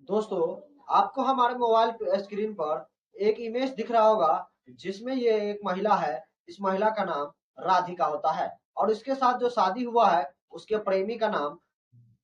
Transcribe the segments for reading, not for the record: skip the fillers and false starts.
दोस्तों, आपको हमारे मोबाइल स्क्रीन पर एक इमेज दिख रहा होगा जिसमें ये एक महिला है। इस महिला का नाम राधिका होता है और इसके साथ जो शादी हुआ है उसके प्रेमी का नाम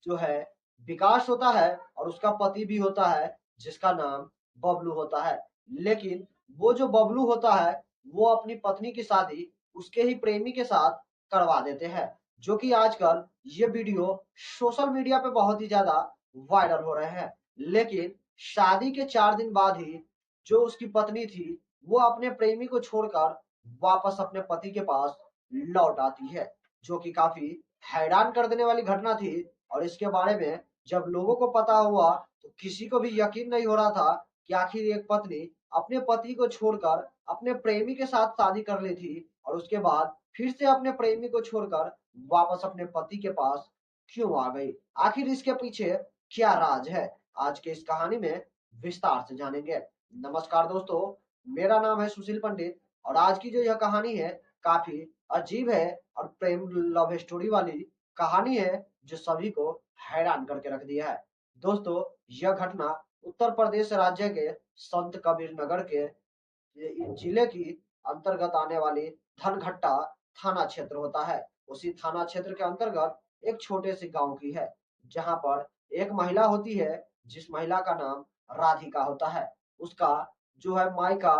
जो है विकास होता है और उसका पति भी होता है जिसका नाम बबलू होता है। लेकिन वो जो बबलू होता है वो अपनी पत्नी की शादी उसके ही प्रेमी के साथ करवा देते हैं, जो कि आजकल ये वीडियो सोशल मीडिया पे बहुत ही ज्यादा वायरल हो रहे हैं। लेकिन शादी के 4 दिन बाद ही जो उसकी पत्नी थी वो अपने प्रेमी को छोड़कर वापस अपने पति के पास लौट आती है, जो कि काफी हैरान कर देने वाली घटना थी। और इसके बारे में जब लोगों को पता हुआ तो किसी को भी यकीन नहीं हो रहा था कि आखिर एक पत्नी अपने पति को छोड़कर अपने प्रेमी के साथ शादी कर ली थी और उसके बाद फिर से अपने प्रेमी को छोड़कर वापस अपने पति के पास क्यों आ गई। आखिर इसके पीछे क्या राज है, आज के इस कहानी में विस्तार से जानेंगे। नमस्कार दोस्तों, मेरा नाम है सुशील पंडित और आज की जो यह कहानी है काफी अजीब है और प्रेम लव स्टोरी वाली कहानी है जो सभी को हैरान करके रख दिया है। दोस्तों, यह घटना उत्तर प्रदेश राज्य के संत कबीर नगर के जिले की अंतर्गत आने वाली धनघट्टा थाना क्षेत्र होता है। उसी थाना क्षेत्र के अंतर्गत एक छोटे से गांव की है जहां पर एक महिला होती है जिस महिला का नाम राधिका होता है। उसका जो है मायका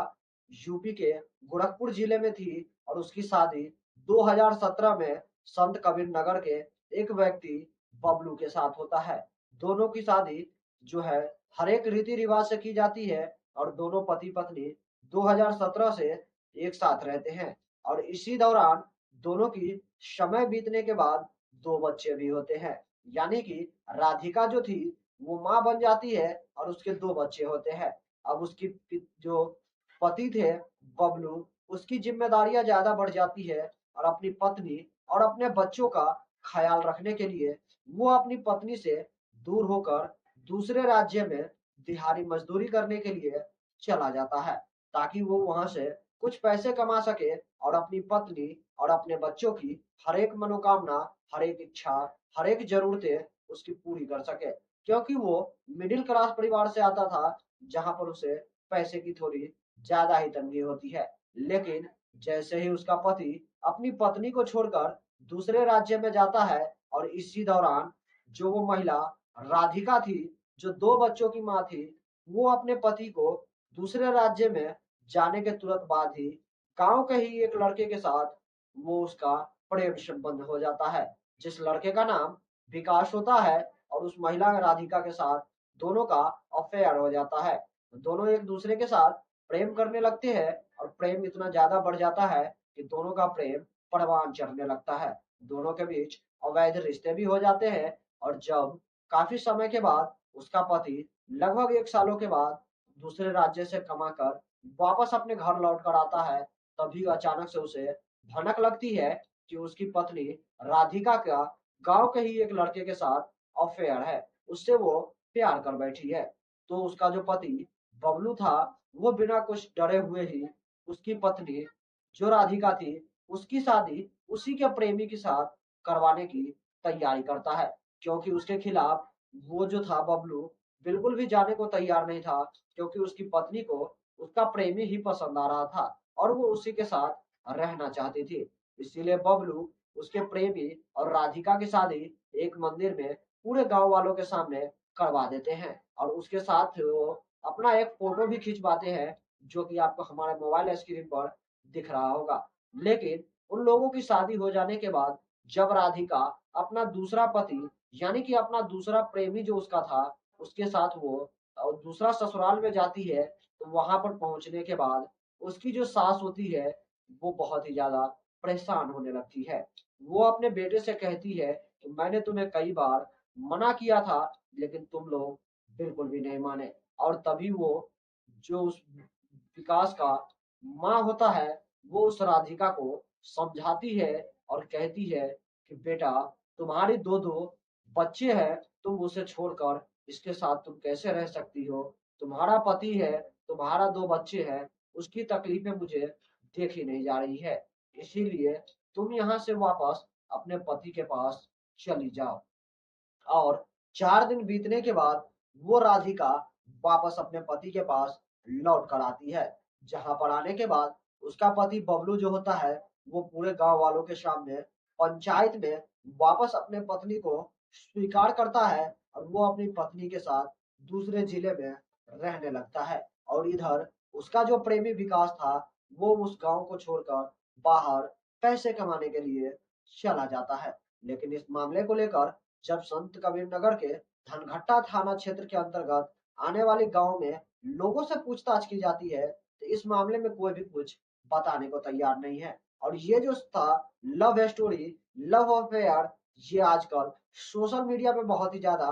यूपी के गोरखपुर जिले में थी और उसकी शादी 2017 में संत कबीर नगर के एक व्यक्ति बबलू के साथ होता है। दोनों की शादी जो है हर एक रीति रिवाज से की जाती है और दोनों पति पत्नी 2017 से एक साथ रहते हैं और इसी दौरान दोनों की समय बीतने के बाद 2 बच्चे भी होते हैं। यानी कि राधिका जो थी वो माँ बन जाती है और उसके 2 बच्चे होते हैं। अब उसकी जो पति थे बबलू, उसकी जिम्मेदारियां ज्यादा बढ़ जाती है और अपनी पत्नी और अपने बच्चों का ख्याल रखने के लिए वो अपनी पत्नी से दूर होकर दूसरे राज्य में दिहाड़ी मजदूरी करने के लिए चला जाता है ताकि वो वहां से कुछ पैसे कमा सके और अपनी पत्नी और अपने बच्चों की हर एक मनोकामना, हर एक इच्छा, हर एक जरूरतें उसकी पूरी कर सके। क्योंकि वो मिडिल क्लास परिवार से आता था जहां पर उसे पैसे की थोड़ी ज्यादा ही तंगी होती है। लेकिन जैसे ही उसका पति अपनी पत्नी को छोड़कर दूसरे राज्य में जाता है और इसी दौरान जो वो महिला राधिका थी जो 2 बच्चों की माँ थी, वो अपने पति को दूसरे राज्य में जाने के तुरंत बाद ही गांव के ही एक लड़के के साथ वो उसका प्रेम संबंध हो जाता है जिस लड़के का नाम विकास होता है। और उस महिला राधिका के साथ दोनों का अफेयर हो जाता है। दोनों एक दूसरे के साथ प्रेम करने लगते हैं और प्रेम इतना ज्यादा बढ़ जाता है कि दोनों का प्रेम परवान चढ़ने लगता है। दोनों के बीच अवैध रिश्ते भी हो जाते हैं और जब काफी समय के बाद उसका पति लगभग 1 सालों के बाद दूसरे राज्य से कमाकर वापस अपने घर लौट कर आता है, तभी अचानक से उसे भनक लगती है कि उसकी पत्नी राधिका का गांव के ही एक लड़के के साथ अफेयर है, उससे वो प्यार कर बैठी है। तो उसका जो पति बबलू था वो बिना कुछ डरे हुए ही उसकी पत्नी जो राधिका थी उसकी शादी उसी के प्रेमी के साथ करवाने की तैयारी करता है, क्योंकि उसके खिलाफ वो जो था बबलू बिल्कुल भी जाने को तैयार नहीं था, क्योंकि उसकी पत्नी को उसका प्रेमी ही पसंद आ रहा था और वो उसी के साथ रहना चाहती थी। इसीलिए बबलू उसके प्रेमी और राधिका की शादी एक मंदिर में पूरे गांव वालों के सामने करवा देते हैं और उसके साथ वो अपना एक फोटो भी खिंचवाते हैं जो कि आपको हमारे मोबाइल स्क्रीन पर दिख रहा होगा। लेकिन उन लोगों की शादी हो जाने के बाद जब राधिका अपना दूसरा पति यानी कि अपना दूसरा प्रेमी जो उसका था उसके साथ वो दूसरा ससुराल में जाती है, तो वहां पर पहुंचने के बाद उसकी जो सास होती है वो बहुत ही ज्यादा परेशान होने लगती है। वो अपने बेटे से कहती है कि मैंने तुम्हें कई बार मना किया था लेकिन तुम लोग बिल्कुल भी नहीं माने। और तभी वो जो उस विकास का माँ होता है वो उस राधिका को समझाती है और कहती है कि बेटा, तुम्हारी दो दो बच्चे हैं, तुम उसे छोड़कर इसके साथ तुम कैसे रह सकती हो। तुम्हारा पति है, तुम्हारा 2 बच्चे हैं, उसकी तकलीफें मुझे देखी नहीं जा रही है। इसीलिए तुम यहाँ से वापस अपने पति के पास चली जाओ। और 4 दिन बीतने के बाद वो राधिका वापस अपने पति के पास लौट कर आती है। जहां पर आने के बाद उसका पति बबलू जो होता है वो पूरे गांव वालों के सामने पंचायत में वापस अपने पत्नी को स्वीकार करता है और वो अपनी पत्नी के साथ दूसरे जिले में रहने लगता है। और इधर उसका जो प्रेमी विकास था वो उस गांव को छोड़कर बाहर पैसे कमाने के लिए चला जाता है। लेकिन इस मामले को लेकर जब संत कबीर नगर के धनघट्टा थाना क्षेत्र के अंतर्गत आने वाले गांव में लोगों से पूछताछ की जाती है तो इस मामले में कोई भी कुछ बताने को तैयार नहीं है। और ये जो था लव स्टोरी, लव अफेयर, ये आजकल सोशल मीडिया पे बहुत ही ज्यादा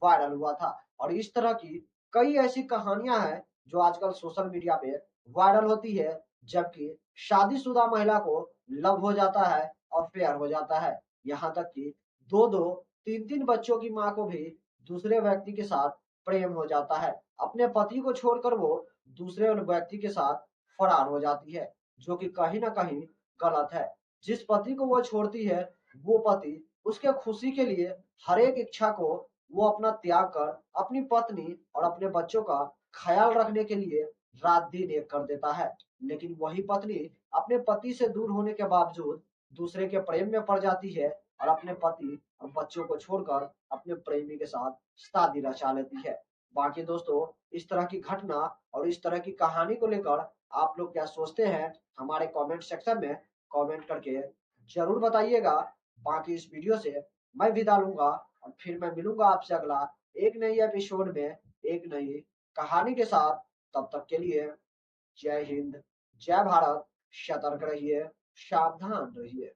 वायरल हुआ था। और इस तरह की कई ऐसी कहानियां हैं जो आजकल सोशल मीडिया पे वायरल होती है, जबकि शादीशुदा महिला को लव हो जाता है, अफेयर हो जाता है। यहाँ तक कि दो दो तीन तीन बच्चों की माँ को भी दूसरे व्यक्ति के साथ प्रेम हो जाता है। अपने पति को छोड़कर वो दूसरे व्यक्ति के साथ फरार हो जाती है, जो कि कहीं ना कहीं गलत है। जिस पति को वो छोड़ती है वो पति उसके खुशी के लिए हर एक इच्छा को वो अपना त्याग कर अपनी पत्नी और अपने बच्चों का ख्याल रखने के लिए रात दिन एक कर देता है। लेकिन वही पत्नी अपने पति से दूर होने के बावजूद दूसरे के प्रेम में पड़ जाती है और अपने पति और बच्चों को छोड़कर अपने प्रेमी के साथ शादी रचा लेती है। बाकी दोस्तों, इस तरह की घटना और इस तरह की कहानी को लेकर आप लोग क्या सोचते हैं हमारे कमेंट सेक्शन में कमेंट करके जरूर बताइएगा। बाकी इस वीडियो से मैं विदा लूंगा और फिर मैं मिलूंगा आपसे अगला एक नई एपिसोड में एक नई कहानी के साथ। तब तक के लिए जय हिंद, जय भारत, सतर्क रहिए, सावधान रहिए।